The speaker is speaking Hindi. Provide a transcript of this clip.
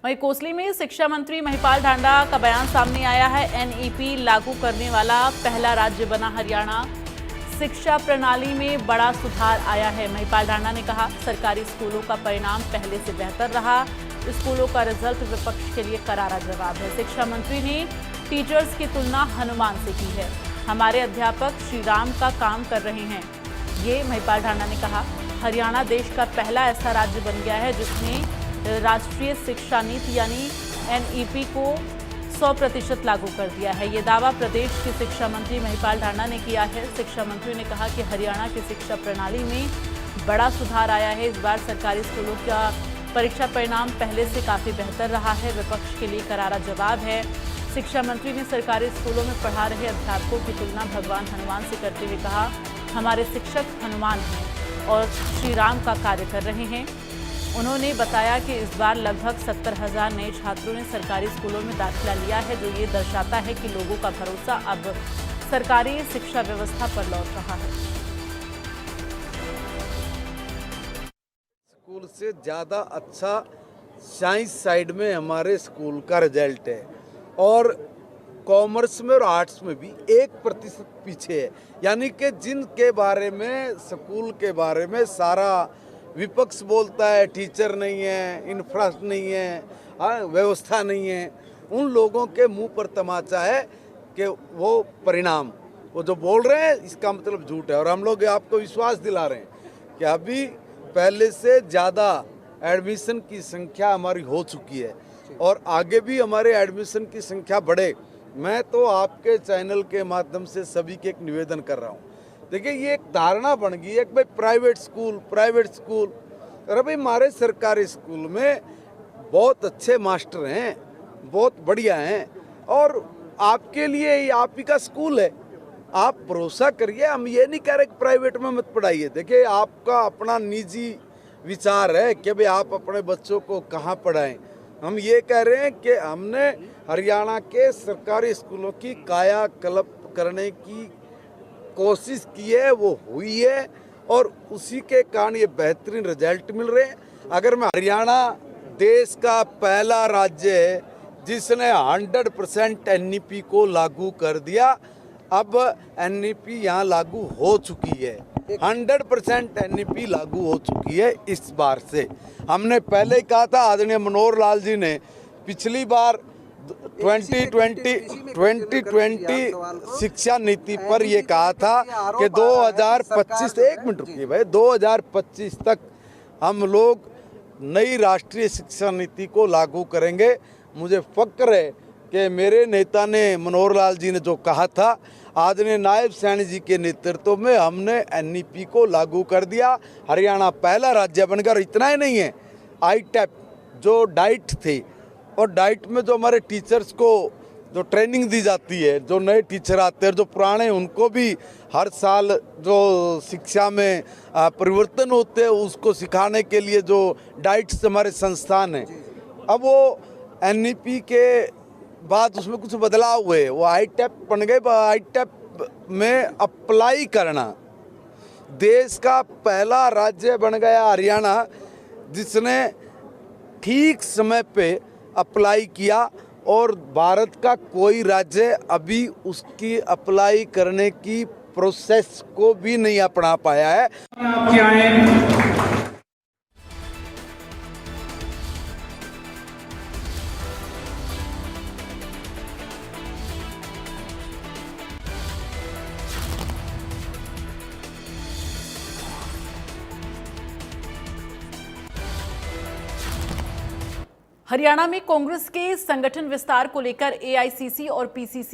वहीं कोसली में शिक्षा मंत्री महिपाल ढांडा का बयान सामने आया है। एनईपी लागू करने वाला पहला राज्य बना हरियाणा। शिक्षा प्रणाली में बड़ा सुधार आया है। महिपाल ढांडा ने कहा, सरकारी स्कूलों का परिणाम पहले से बेहतर रहा। स्कूलों का रिजल्ट विपक्ष के लिए करारा जवाब है। शिक्षा मंत्री ने टीचर्स की तुलना हनुमान से की है। हमारे अध्यापक श्री राम का काम कर रहे हैं, ये महिपाल ढांडा ने कहा। हरियाणा देश का पहला ऐसा राज्य बन गया है जिसने राष्ट्रीय शिक्षा नीति यानी एनईपी को 100% लागू कर दिया है। ये दावा प्रदेश के शिक्षा मंत्री महिपाल ढांडा ने किया है। शिक्षा मंत्री ने कहा कि हरियाणा की शिक्षा प्रणाली में बड़ा सुधार आया है। इस बार सरकारी स्कूलों का परीक्षा परिणाम पहले से काफ़ी बेहतर रहा है। विपक्ष के लिए करारा जवाब है। शिक्षा मंत्री ने सरकारी स्कूलों में पढ़ा रहे अध्यापकों की तुलना भगवान हनुमान से करते हुए कहा, हमारे शिक्षक हनुमान हैं और श्री राम का कार्य कर रहे हैं। उन्होंने बताया कि इस बार लगभग 70,000 नए छात्रों ने सरकारी स्कूलों में दाखिला लिया है, जो ये दर्शाता है कि लोगों का भरोसा अब सरकारी शिक्षा व्यवस्था पर लौट रहा है। स्कूल से ज़्यादा अच्छा साइंस साइड में हमारे स्कूल का रिजल्ट है और कॉमर्स में और आर्ट्स में भी 1% पीछे है। यानी कि जिनके बारे में स्कूल के बारे में सारा विपक्ष बोलता है, टीचर नहीं है, इंफ्रास्ट्रक्चर नहीं है, व्यवस्था नहीं है, उन लोगों के मुंह पर तमाचा है कि वो परिणाम वो जो बोल रहे हैं इसका मतलब झूठ है। और हम लोग आपको विश्वास दिला रहे हैं कि अभी पहले से ज़्यादा एडमिशन की संख्या हमारी हो चुकी है और आगे भी हमारे एडमिशन की संख्या बढ़े। मैं तो आपके चैनल के माध्यम से सभी के एक निवेदन कर रहा हूँ। देखिए, ये एक धारणा बन गई है कि भाई प्राइवेट स्कूल। अरे भाई, हमारे सरकारी स्कूल में बहुत अच्छे मास्टर हैं, बहुत बढ़िया हैं और आपके लिए ये आप ही का स्कूल है, आप भरोसा करिए। हम ये नहीं कह रहे कि प्राइवेट में मत पढ़ाइए। देखिए, आपका अपना निजी विचार है कि भाई आप अपने बच्चों को कहाँ पढ़ाएं। हम ये कह रहे हैं कि हमने हरियाणा के सरकारी स्कूलों की कायाकल्प करने की कोशिश की है, वो हुई है और उसी के कारण ये बेहतरीन रिजल्ट मिल रहे हैं। अगर मैं हरियाणा देश का पहला राज्य है जिसने 100% एनईपी को लागू कर दिया। अब एनईपी यहाँ लागू हो चुकी है, 100% एनईपी लागू हो चुकी है इस बार से। हमने पहले ही कहा था, आदरणीय मनोहर लाल जी ने पिछली बार 2020 शिक्षा नीति पर ये कहा था कि 2025 एक मिनट रुकिए भाई, 2025 तक हम लोग नई राष्ट्रीय शिक्षा नीति को लागू करेंगे। मुझे फक्र है कि मेरे नेता ने मनोहर लाल जी ने जो कहा था, आदरणीय नायब सैनी जी के नेतृत्व में हमने एनईपी को लागू कर दिया। हरियाणा पहला राज्य बन गया। इतना ही नहीं है, आईटेप जो डाइट थी और डाइट में जो हमारे टीचर्स को जो ट्रेनिंग दी जाती है, जो नए टीचर आते हैं, जो पुराने उनको भी हर साल जो शिक्षा में परिवर्तन होते हैं उसको सिखाने के लिए जो डाइट्स हमारे संस्थान हैं, अब वो एनईपी के बाद उसमें कुछ बदलाव हुए, वो आईटेप बन गए। आईटेप में अप्लाई करना, देश का पहला राज्य बन गया हरियाणा जिसने ठीक समय पे अप्लाई किया और भारत का कोई राज्य अभी उसकी अप्लाई करने की प्रोसेस को भी नहीं अपना पाया है। हरियाणा में कांग्रेस के संगठन विस्तार को लेकर एआईसीसी और पीसीसी